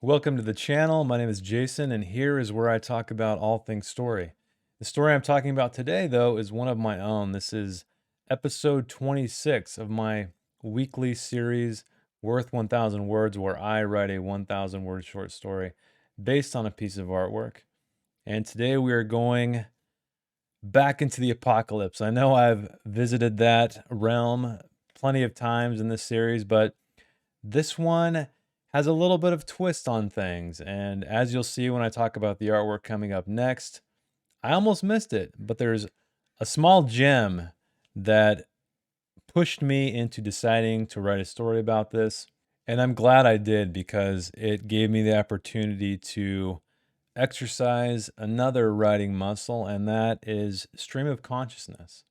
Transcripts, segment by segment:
Welcome to the channel. My name is Jason, and here is where I talk about all things story. The story I'm talking about today, though, is one of my own. This is episode 26 of my weekly series, Worth 1,000 Words, where I write a 1,000 word short story based on a piece of artwork. And today we are going back into the apocalypse. I know I've visited that realm plenty of times in this series, but this one has a little bit of twist on things. And as you'll see when I talk about the artwork coming up next, I almost missed it, but there's a small gem that pushed me into deciding to write a story about this. And I'm glad I did because it gave me the opportunity to exercise another writing muscle, and that is stream of consciousness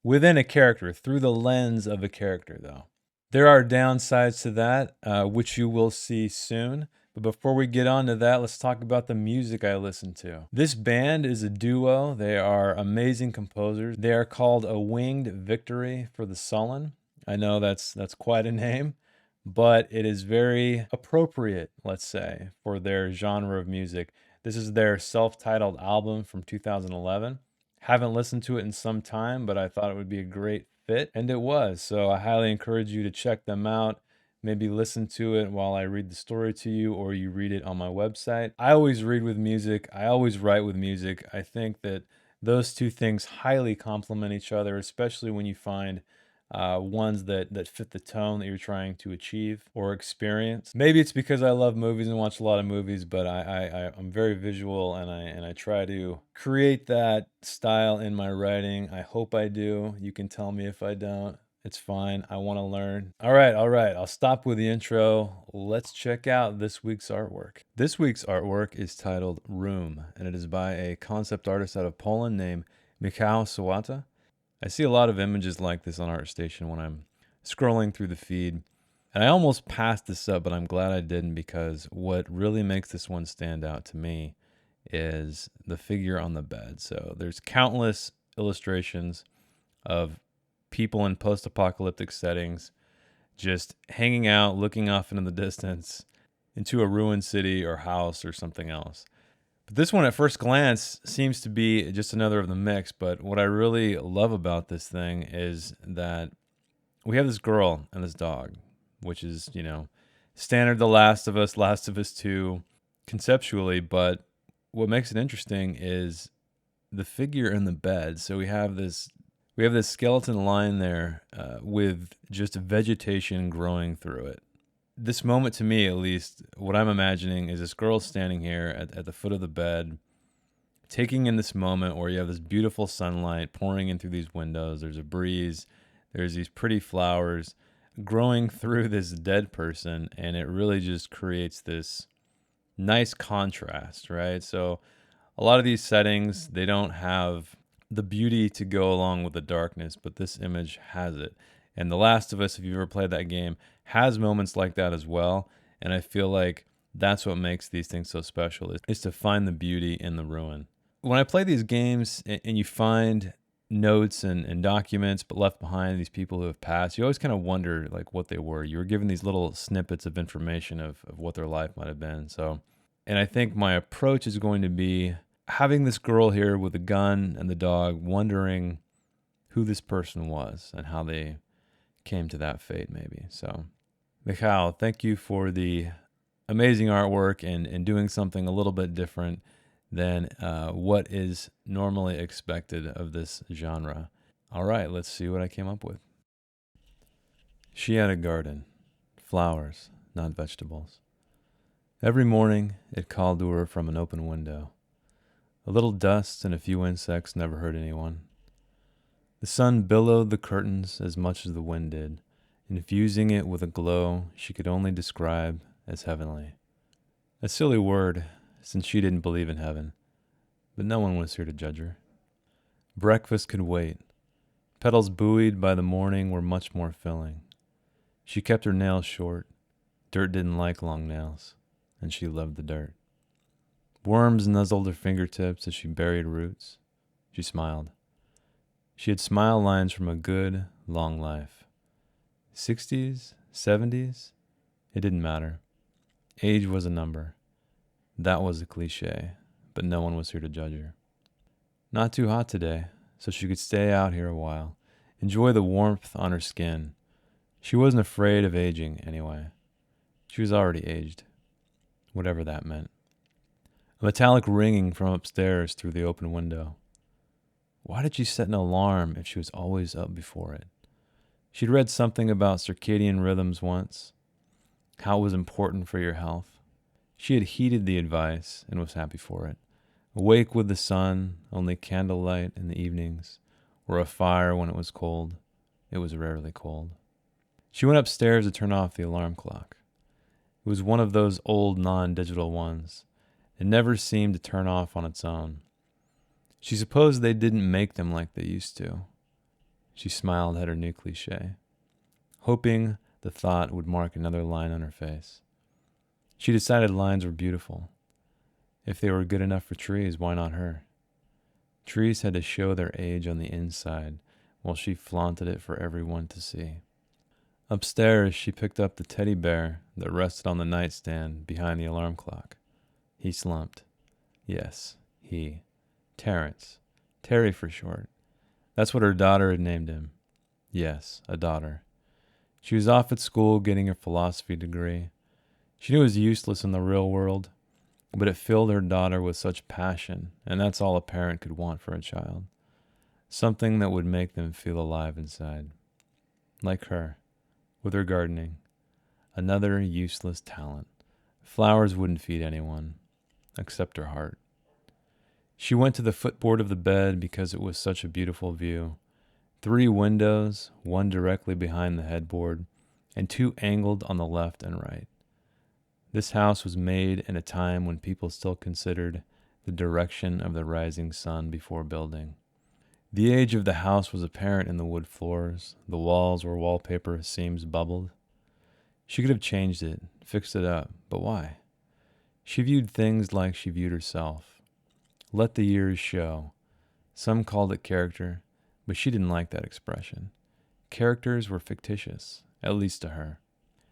within a character, through the lens of a character, though. There are downsides to that, which you will see soon. But before we get on to that, let's talk about the music I listen to. This band is a duo. They are amazing composers. They are called A Winged Victory for the Sullen. I know that's quite a name, but it is very appropriate, let's say, for their genre of music. This is their self-titled album from 2011. Haven't listened to it in some time, but I thought it would be a great fit, and it was. So I highly encourage you to check them out. Maybe listen to it while I read the story to you, or you read it on my website. I always read with music. I always write with music. I think that those two things highly complement each other, especially when you find ones that fit the tone that you're trying to achieve or experience. Maybe it's because I love movies and watch a lot of movies, but I'm very visual, and I try to create that style in my writing. I hope I do. You can tell me if I don't. It's fine. I want to learn. All right. I'll stop with the intro. Let's check out this week's artwork. This week's artwork is titled Room, and it is by a concept artist out of Poland named Michał Sałata. I see a lot of images like this on ArtStation when I'm scrolling through the feed. And I almost passed this up, but I'm glad I didn't, because what really makes this one stand out to me is the figure on the bed. So there's countless illustrations of people in post-apocalyptic settings just hanging out, looking off into the distance into a ruined city or house or something else. But this one at first glance seems to be just another of the mix. But what I really love about this thing is that we have this girl and this dog, which is, standard The Last of Us, Last of Us 2 conceptually. But what makes it interesting is the figure in the bed. So we have this skeleton lying there with just vegetation growing through it. This moment, to me at least, what I'm imagining is this girl standing here at the foot of the bed, taking in this moment where you have this beautiful sunlight pouring in through these windows. There's a breeze. There's these pretty flowers growing through this dead person, and it really just creates this nice contrast, right? So a lot of these settings, they don't have the beauty to go along with the darkness, but this image has it. And The Last of Us, if you've ever played that game, has moments like that as well. And I feel like that's what makes these things so special, is to find the beauty in the ruin. When I play these games and you find notes and documents but left behind, these people who have passed, you always kind of wonder like what they were. You were given these little snippets of information of what their life might have been. So, and I think my approach is going to be having this girl here with the gun and the dog, wondering who this person was and how they came to that fate, maybe. So, Michał, thank you for the amazing artwork and doing something a little bit different than what is normally expected of this genre. All right, let's see what I came up with. She had a garden, flowers, not vegetables. Every morning, it called to her from an open window. A little dust and a few insects never hurt anyone. The sun billowed the curtains as much as the wind did, infusing it with a glow she could only describe as heavenly. A silly word, since she didn't believe in heaven, but no one was here to judge her. Breakfast could wait. Petals buoyed by the morning were much more filling. She kept her nails short. Dirt didn't like long nails, and she loved the dirt. Worms nuzzled her fingertips as she buried roots. She smiled. She had smile lines from a good, long life. 60s, 70s, it didn't matter. Age was a number. That was a cliche, but no one was here to judge her. Not too hot today, so she could stay out here a while, enjoy the warmth on her skin. She wasn't afraid of aging, anyway. She was already aged, whatever that meant. A metallic ringing from upstairs through the open window. Why did she set an alarm if she was always up before it? She'd read something about circadian rhythms once, how it was important for your health. She had heeded the advice and was happy for it. Awake with the sun, only candlelight in the evenings, or a fire when it was cold. It was rarely cold. She went upstairs to turn off the alarm clock. It was one of those old non-digital ones. It never seemed to turn off on its own. She supposed they didn't make them like they used to. She smiled at her new cliche, hoping the thought would mark another line on her face. She decided lines were beautiful. If they were good enough for trees, why not her? Trees had to show their age on the inside, while she flaunted it for everyone to see. Upstairs, she picked up the teddy bear that rested on the nightstand behind the alarm clock. He slumped. Yes, he. Terrence. Terry for short. That's what her daughter had named him. Yes, a daughter. She was off at school getting her philosophy degree. She knew it was useless in the real world, but it filled her daughter with such passion, and that's all a parent could want for a child. Something that would make them feel alive inside. Like her, with her gardening. Another useless talent. Flowers wouldn't feed anyone, except her heart. She went to the footboard of the bed because it was such a beautiful view. 3 windows, one directly behind the headboard, and 2 angled on the left and right. This house was made in a time when people still considered the direction of the rising sun before building. The age of the house was apparent in the wood floors, the walls where wallpaper seams bubbled. She could have changed it, fixed it up, but why? She viewed things like she viewed herself. Let the years show. Some called it character, but she didn't like that expression. Characters were fictitious, at least to her.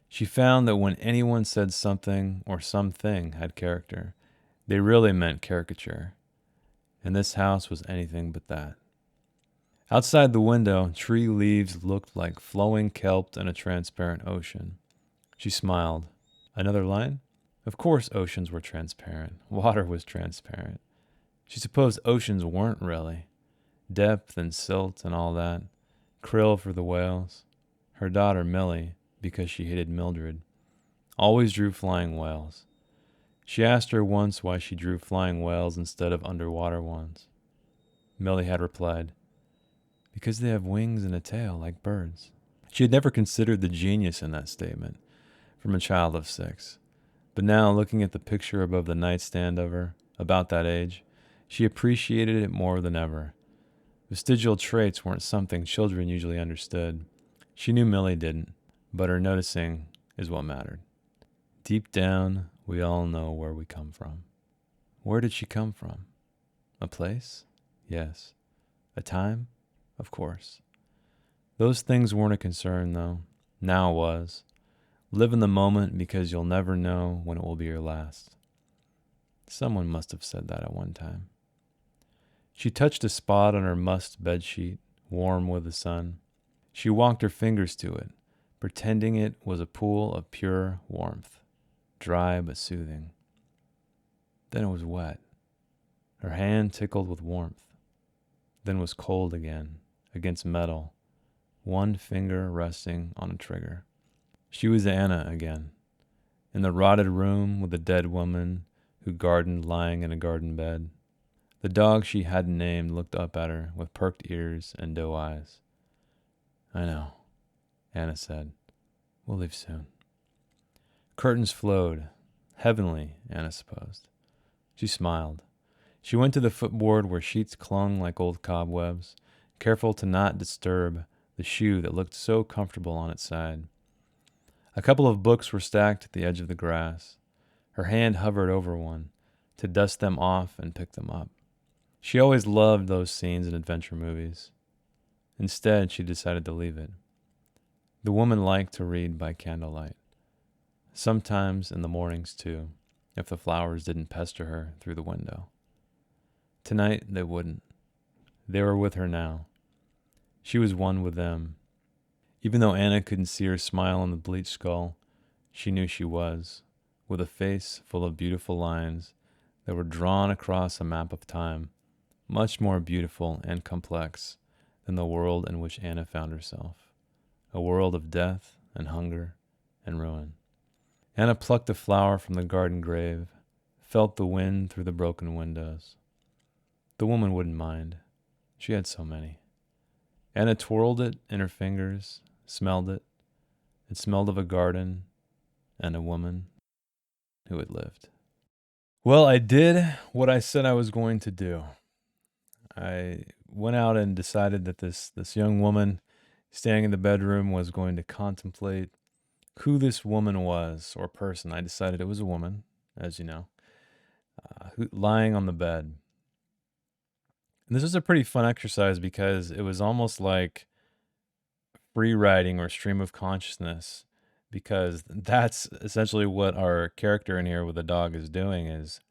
She found that when anyone said something or something had character, they really meant caricature. And this house was anything but that. Outside the window, tree leaves looked like flowing kelp in a transparent ocean. She smiled. Another line? Of course oceans were transparent. Water was transparent. She supposed oceans weren't really. Depth and silt and all that. Krill for the whales. Her daughter, Millie, because she hated Mildred, always drew flying whales. She asked her once why she drew flying whales instead of underwater ones. Millie had replied, because they have wings and a tail like birds. She had never considered the genius in that statement from a child of 6. But now, looking at the picture above the nightstand of her, about that age, she appreciated it more than ever. Vestigial traits weren't something children usually understood. She knew Millie didn't, but her noticing is what mattered. Deep down, we all know where we come from. Where did she come from? A place? Yes. A time? Of course. Those things weren't a concern, though. Now it was. Live in the moment because you'll never know when it will be your last. Someone must have said that at one time. She touched a spot on her mussed bedsheet, warm with the sun. She walked her fingers to it, pretending it was a pool of pure warmth, dry but soothing. Then it was wet. Her hand tickled with warmth, then was cold again, against metal, one finger resting on a trigger. She was Anna again, in the rotted room with the dead woman who gardened lying in a garden bed. The dog she hadn't named looked up at her with perked ears and doe eyes. I know, Anna said. We'll leave soon. Curtains flowed. Heavenly, Anna supposed. She smiled. She went to the footboard where sheets clung like old cobwebs, careful to not disturb the shoe that looked so comfortable on its side. A couple of books were stacked at the edge of the grass. Her hand hovered over one, to dust them off and pick them up. She always loved those scenes in adventure movies. Instead, she decided to leave it. The woman liked to read by candlelight. Sometimes in the mornings, too, if the flowers didn't pester her through the window. Tonight, they wouldn't. They were with her now. She was one with them. Even though Anna couldn't see her smile on the bleached skull, she knew she was, with a face full of beautiful lines that were drawn across a map of time, much more beautiful and complex than the world in which Anna found herself, a world of death and hunger and ruin. Anna plucked a flower from the garden grave, felt the wind through the broken windows. The woman wouldn't mind. She had so many. Anna twirled it in her fingers, smelled it. It smelled of a garden and a woman who had lived. Well, I did what I said I was going to do. I went out and decided that this young woman standing in the bedroom was going to contemplate who this woman was, or person. I decided it was a woman, as you know, lying on the bed. And this was a pretty fun exercise because it was almost like free writing or stream of consciousness, because that's essentially what our character in here with the dog is doing. Is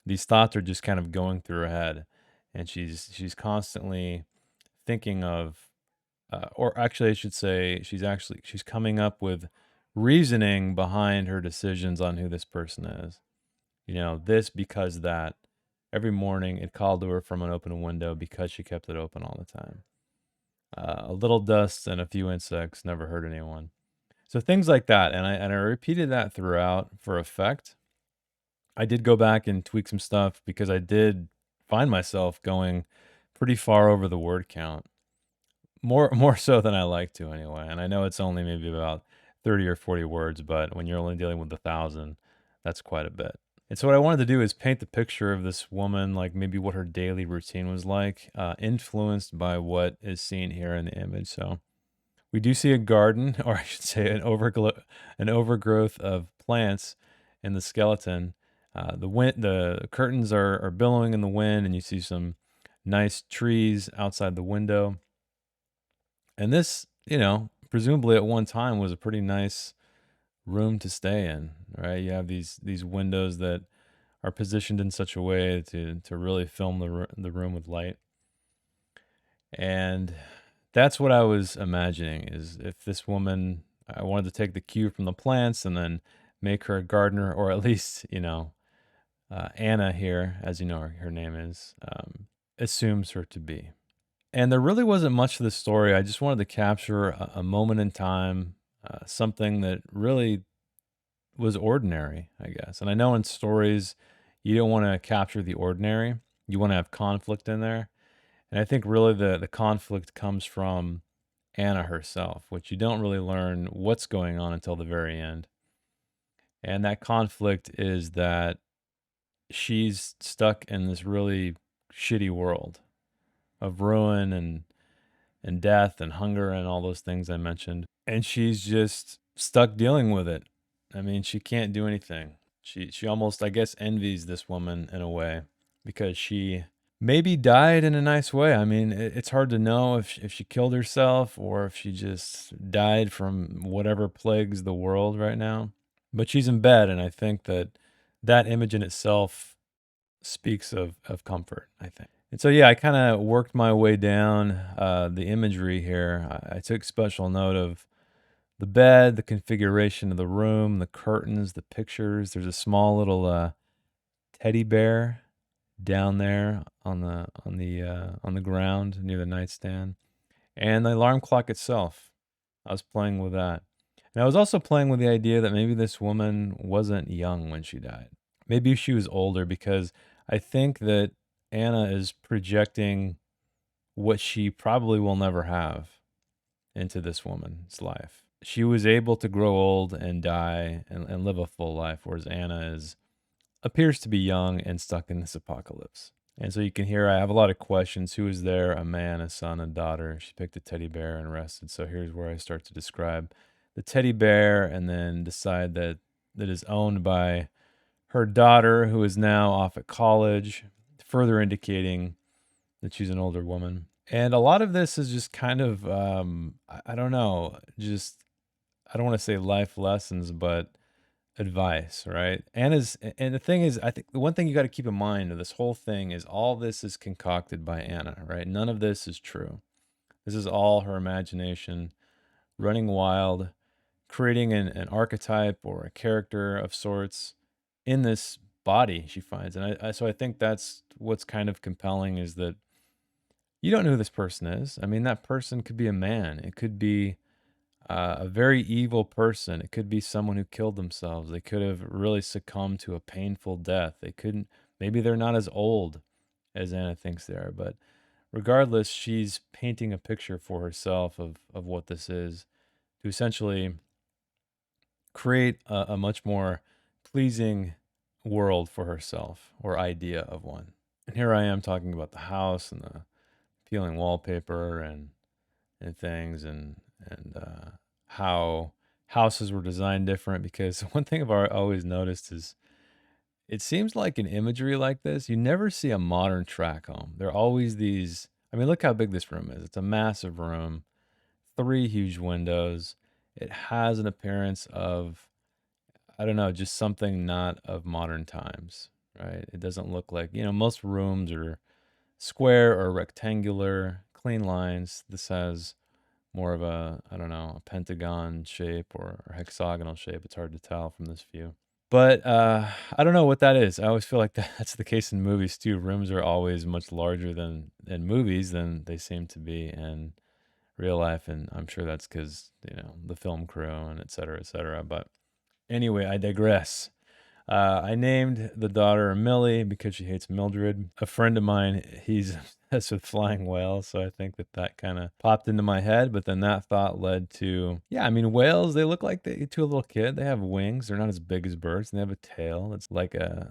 these thoughts are just kind of going through her head, and she's constantly thinking of, or actually I should say she's coming up with reasoning behind her decisions on who this person is. This because that. Every morning it called to her from an open window because she kept it open all the time. A little dust and a few insects never hurt anyone. So things like that, and I repeated that throughout for effect. I did go back and tweak some stuff because I did find myself going pretty far over the word count. More so than I like to anyway. And I know it's only maybe about 30 or 40 words, but when you're only dealing with 1,000, that's quite a bit. And so what I wanted to do is paint the picture of this woman, like maybe what her daily routine was like, influenced by what is seen here in the image. So we do see a garden, or I should say an overgrowth of plants in the skeleton. The curtains are billowing in the wind, and you see some nice trees outside the window. And this, presumably at one time was a pretty nice room to stay in, right? You have these windows that are positioned in such a way to really film the room with light. And that's what I was imagining, is if this woman, I wanted to take the cue from the plants and then make her a gardener, or at least, Anna here, as you know, her name is, assumes her to be. And there really wasn't much to the story. I just wanted to capture a moment in time, something that really was ordinary, I guess. And I know in stories, you don't want to capture the ordinary. You want to have conflict in there. And I think really the conflict comes from Anna herself, which you don't really learn what's going on until the very end. And that conflict is that she's stuck in this really shitty world of ruin and death and hunger and all those things I mentioned. And she's just stuck dealing with it. I mean, she can't do anything. She almost, I guess, envies this woman in a way, because she maybe died in a nice way. I mean, it's hard to know if she killed herself or if she just died from whatever plagues the world right now. But she's in bed, and I think that image in itself speaks of comfort, I think. And so, yeah, I kind of worked my way down the imagery here. I took special note of the bed, the configuration of the room, the curtains, the pictures. There's a small little teddy bear down there on the ground near the nightstand, and the alarm clock itself. I was playing with that, and I was also playing with the idea that maybe this woman wasn't young when she died. Maybe she was older, because I think that Anna is projecting what she probably will never have into this woman's life. She was able to grow old and die and live a full life, whereas Anna appears to be young and stuck in this apocalypse. And so you can hear I have a lot of questions. Who is there? A man, a son, a daughter. She picked a teddy bear and rested. So here's where I start to describe the teddy bear, and then decide that is owned by her daughter, who is now off at college, further indicating that she's an older woman. And a lot of this is just kind of, I don't know, just, I don't want to say life lessons, but advice, right? And the thing is, I think the one thing you got to keep in mind of this whole thing is all this is concocted by Anna, right? None of this is true. This is all her imagination running wild, creating an archetype or a character of sorts in this body she finds. And so I think that's what's kind of compelling is that you don't know who this person is. I mean, that person could be a man. It could be a very evil person. It could be someone who killed themselves. They could have really succumbed to a painful death. They couldn't, maybe they're not as old as Anna thinks they are. But regardless, she's painting a picture for herself of what this is to essentially create a much more pleasing world for herself or idea of one. And here I am talking about the house and the peeling wallpaper and things and how houses were designed different because one thing always noticed is it seems like in imagery like this, you never see a modern track home. There are always these. I mean, look how big this room is. It's a massive room, three huge windows. It has an appearance of, I don't know, just something not of modern times, right? It doesn't look like, most rooms are square or rectangular, clean lines. This has more of a, I don't know, a pentagon shape or hexagonal shape. It's hard to tell from this view. But I don't know what that is. I always feel like that's the case in movies too. Rooms are always much larger than in movies than they seem to be in real life, and I'm sure that's because the film crew and et cetera, et cetera. But anyway, I digress. I named the daughter Millie because she hates Mildred. A friend of mine, he's obsessed with flying whales, so I think that kind of popped into my head. But then that thought led to, yeah, I mean, whales, they look like to a little kid. They have wings. They're not as big as birds, and they have a tail. It's like a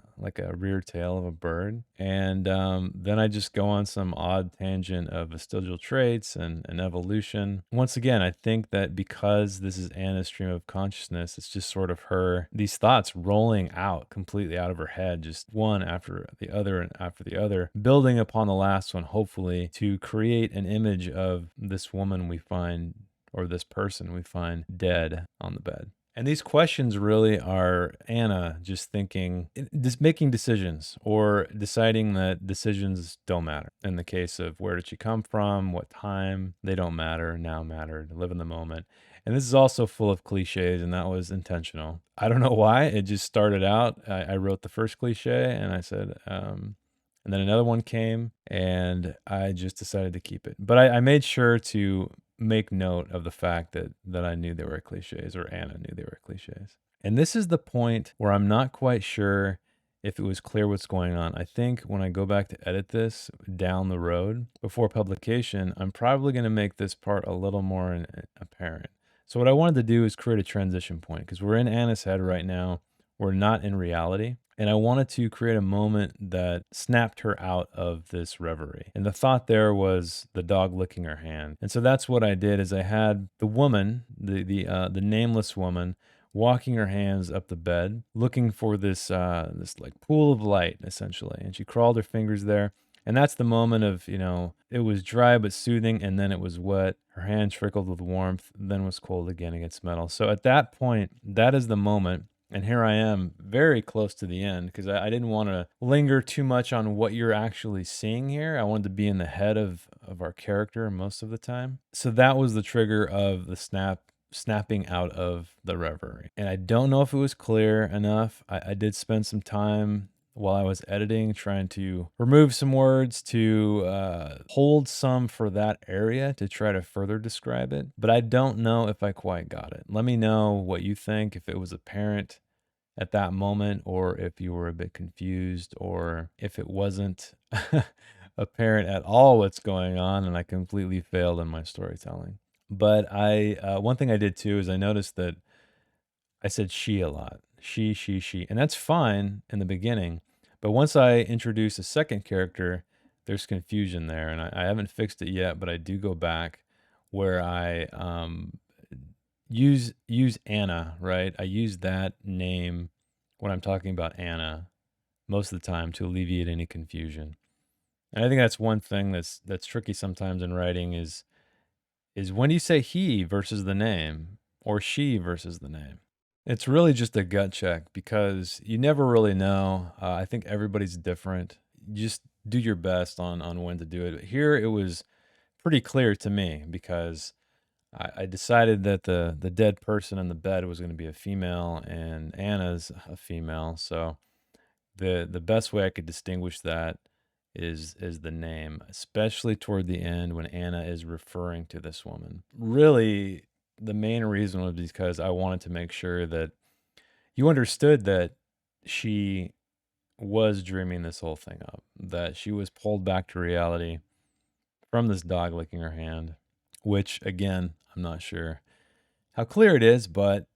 rear tail of a bird. And then I just go on some odd tangent of vestigial traits and evolution. Once again, I think that because this is Anna's stream of consciousness, it's just sort of her, these thoughts rolling out completely out of her head, just one after the other and after the other, building upon the last one, hopefully, to create an image of this woman we find, or this person we find dead on the bed. And these questions really are Anna just thinking, just making decisions or deciding that decisions don't matter. In the case of where did she come from, what time, they don't matter, now matter, live in the moment. And this is also full of cliches, and that was intentional. I don't know why. It just started out. I wrote the first cliche, and I said, and then another one came, and I just decided to keep it. But I made sure to make note of the fact that I knew they were cliches, or Anna knew they were cliches. And this is the point where I'm not quite sure if it was clear what's going on. I think when I go back to edit this down the road before publication, I'm probably going to make this part a little more apparent. So what I wanted to do is create a transition point because we're in Anna's head right now. We're not in reality. And I wanted to create a moment that snapped her out of this reverie. And the thought there was the dog licking her hand. And so that's what I did is I had the woman, the nameless woman, walking her hands up the bed, looking for this like pool of light, essentially. And she crawled her fingers there. And that's the moment of, it was dry but soothing, and then it was wet. Her hand trickled with warmth, then was cold again against metal. So at that point, that is the moment. And here I am, very close to the end, because I didn't want to linger too much on what you're actually seeing here. I wanted to be in the head of our character most of the time. So that was the trigger of the snapping out of the reverie. And I don't know if it was clear enough. I did spend some time while I was editing trying to remove some words to hold some for that area to try to further describe it. But I don't know if I quite got it. Let me know what you think, if it was apparent at that moment, or if you were a bit confused, or if it wasn't apparent at all what's going on and I completely failed in my storytelling. But one thing I did too is I noticed that I said she a lot. She. And that's fine in the beginning. But once I introduce a second character, there's confusion there. And I haven't fixed it yet, but I do go back where I use Anna, right? I use that name when I'm talking about Anna most of the time to alleviate any confusion. And I think that's one thing that's tricky sometimes in writing is when you say he versus the name or she versus the name. It's really just a gut check because you never really know. I think everybody's different. You just do your best on when to do it. Here, it was pretty clear to me because I decided that the dead person in the bed was going to be a female, and Anna's a female. So the best way I could distinguish that is the name, especially toward the end when Anna is referring to this woman. Really, the main reason was because I wanted to make sure that you understood that she was dreaming this whole thing up, that she was pulled back to reality from this dog licking her hand, which again, I'm not sure how clear it is, but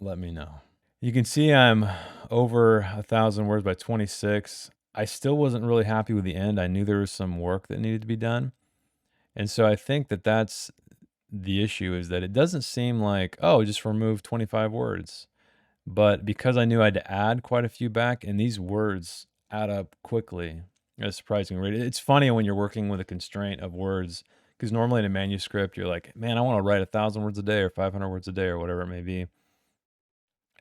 let me know. You can see I'm over 1,000 words by 26. I still wasn't really happy with the end. I knew there was some work that needed to be done. And so I think that that's the issue, is that it doesn't seem like, oh, just remove 25 words. But because I knew I had to add quite a few back, and these words add up quickly at a surprising rate. It's funny when you're working with a constraint of words, because normally in a manuscript, you're like, man, I want to write 1,000 words a day or 500 words a day or whatever it may be.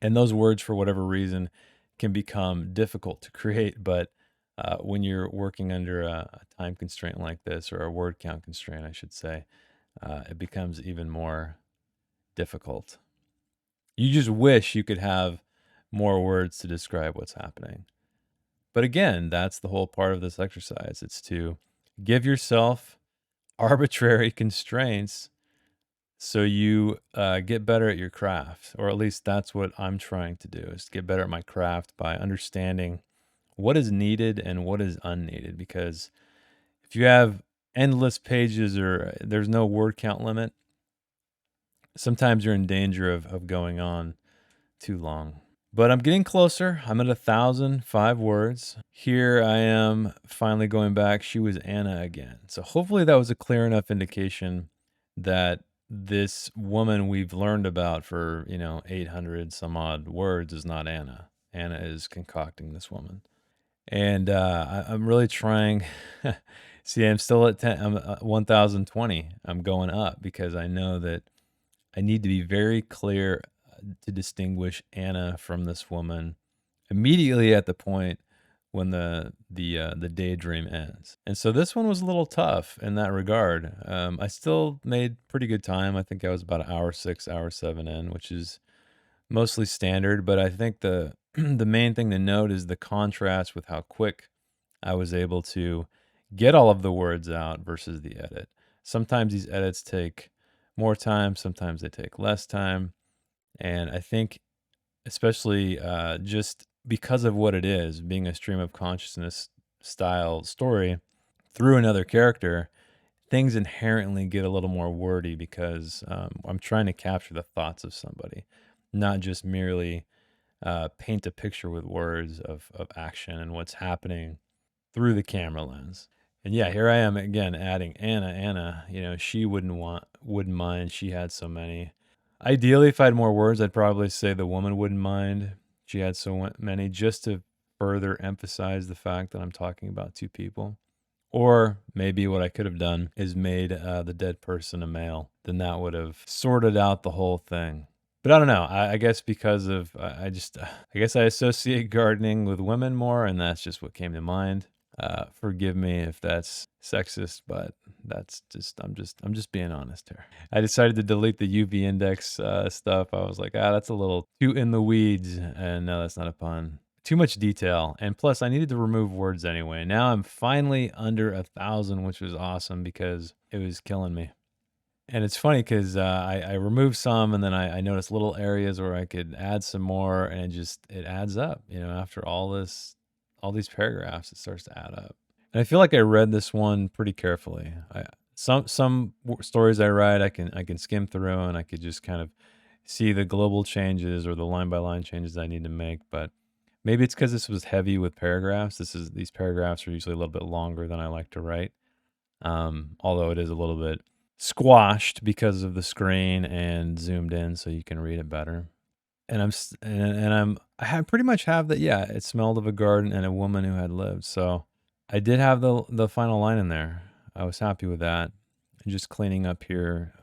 And those words, for whatever reason, can become difficult to create. But when you're working under a time constraint like this, or a word count constraint, I should say, it becomes even more difficult. You just wish you could have more words to describe what's happening. But again, that's the whole part of this exercise. It's to give yourself arbitrary constraints so you get better at your craft, or at least that's what I'm trying to do, is to get better at my craft by understanding what is needed and what is unneeded. Because if you have endless pages, or there's no word count limit, sometimes you're in danger of going on too long. But I'm getting closer. I'm at 1,005 words. Here I am finally going back. She was Anna again. So hopefully that was a clear enough indication that this woman we've learned about for, 800 some odd words is not Anna. Anna is concocting this woman. And I'm really trying. See, I'm still at 10, I'm 1,020. I'm going up because I know that I need to be very clear to distinguish Anna from this woman immediately at the point when the daydream ends. And so this one was a little tough in that regard. I still made pretty good time. I think I was about hour 6, hour 7 in, which is mostly standard. But I think the the main thing to note is the contrast with how quick I was able to get all of the words out versus the edit. Sometimes these edits take more time, sometimes they take less time. And I think, especially just because of what it is, being a stream of consciousness style story through another character, things inherently get a little more wordy because I'm trying to capture the thoughts of somebody, not just merely paint a picture with words of action and what's happening through the camera lens. And yeah, here I am again adding Anna. Anna, she wouldn't mind. She had so many. Ideally, if I had more words, I'd probably say the woman wouldn't mind. She had so many, just to further emphasize the fact that I'm talking about two people. Or maybe what I could have done is made the dead person a male. Then that would have sorted out the whole thing. But I don't know. I guess because of I just I guess I associate gardening with women more, and that's just what came to mind. Forgive me if that's sexist, but that's just I'm just being honest here. I decided to delete the UV index stuff. I was like, that's a little too in the weeds, and no, that's not a pun. Too much detail, and plus I needed to remove words anyway. Now I'm finally under 1,000, which was awesome because it was killing me. And it's funny because I removed some, and then I noticed little areas where I could add some more, and it adds up. After all these paragraphs, it starts to add up. And I feel like I read this one pretty carefully. Stories I write, I can skim through, and I could just kind of see the global changes or the line by line changes I need to make. But maybe it's because this was heavy with paragraphs. These paragraphs are usually a little bit longer than I like to write. Although it is a little bit squashed because of the screen and zoomed in so you can read it better. And I pretty much have that. Yeah, it smelled of a garden and a woman who had lived. So I did have the final line in there. I was happy with that. And just cleaning up here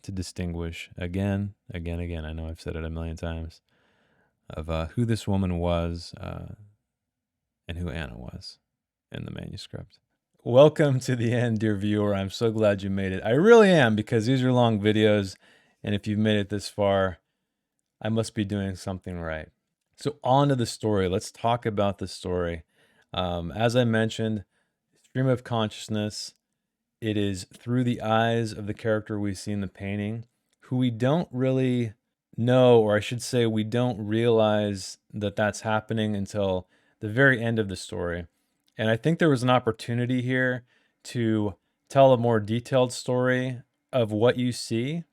to distinguish again Again, I know I've said it a million times, of who this woman was and who Anna was in the manuscript. Welcome to the end, dear viewer. I'm so glad you made it. I really am, because these are long videos, and if you've made it this far, I must be doing something right. So on to the story. Let's talk about the story. As I mentioned, stream of consciousness. It is through the eyes of the character we see in the painting, who we don't really know, or I should say, we don't realize that that's happening until the very end of the story. And I think there was an opportunity here to tell a more detailed story of what you see.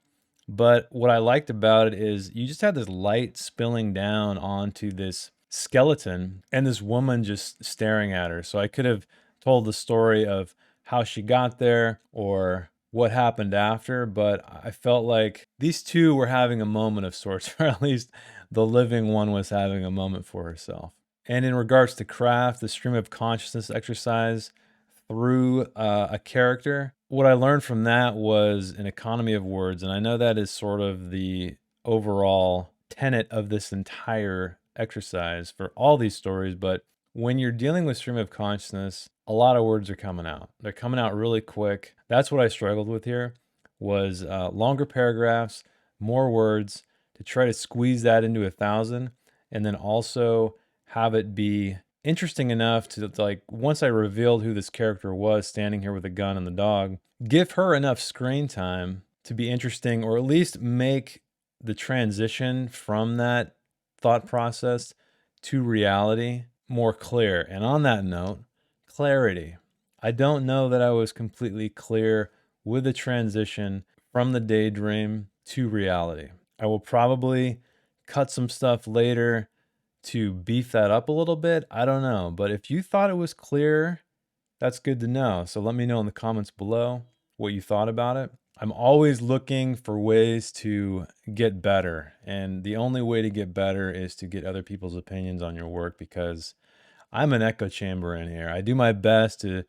But what I liked about it is you just had this light spilling down onto this skeleton and this woman just staring at her. So I could have told the story of how she got there or what happened after, but I felt like these two were having a moment of sorts, or at least the living one was having a moment for herself. And in regards to craft, the stream of consciousness exercise through a character, what I learned from that was an economy of words. And I know that is sort of the overall tenet of this entire exercise for all these stories. But when you're dealing with stream of consciousness, a lot of words are coming out. They're coming out really quick. That's what I struggled with here, was longer paragraphs, more words, to try to squeeze that into 1,000, and then also have it be interesting enough to, like, once I revealed who this character was standing here with a gun and the dog, give her enough screen time to be interesting, or at least make the transition from that thought process to reality more clear. And on that note, clarity. I don't know that I was completely clear with the transition from the daydream to reality. I will probably cut some stuff later to beef that up a little bit. I don't know. But if you thought it was clear, that's good to know. So let me know in the comments below what you thought about it. I'm always looking for ways to get better. And the only way to get better is to get other people's opinions on your work, because I'm an echo chamber in here. I do my best to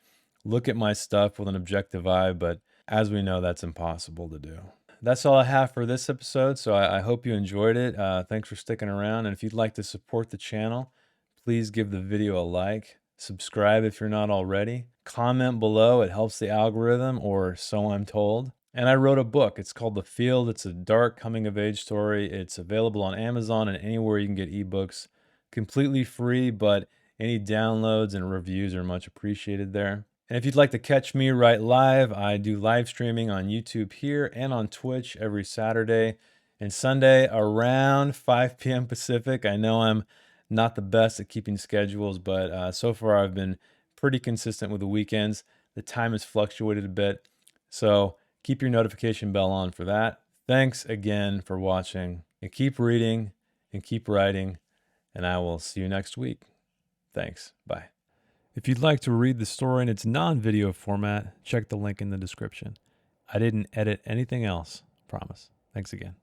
look at my stuff with an objective eye, but as we know, that's impossible to do. That's all I have for this episode, so I hope you enjoyed it. Thanks for sticking around, and if you'd like to support the channel, please give the video a like, subscribe if you're not already, comment below, it helps the algorithm, or so I'm told. And I wrote a book, it's called The Field. It's a dark coming-of-age story. It's available on Amazon and anywhere you can get ebooks, completely free, but any downloads and reviews are much appreciated there. And if you'd like to catch me right live, I do live streaming on YouTube here and on Twitch every Saturday and Sunday around 5 p.m. Pacific. I know I'm not the best at keeping schedules, but so far I've been pretty consistent with the weekends. The time has fluctuated a bit, so keep your notification bell on for that. Thanks again for watching, and keep reading and keep writing, and I will see you next week. Thanks. Bye. If you'd like to read the story in its non-video format, check the link in the description. I didn't edit anything else, promise. Thanks again.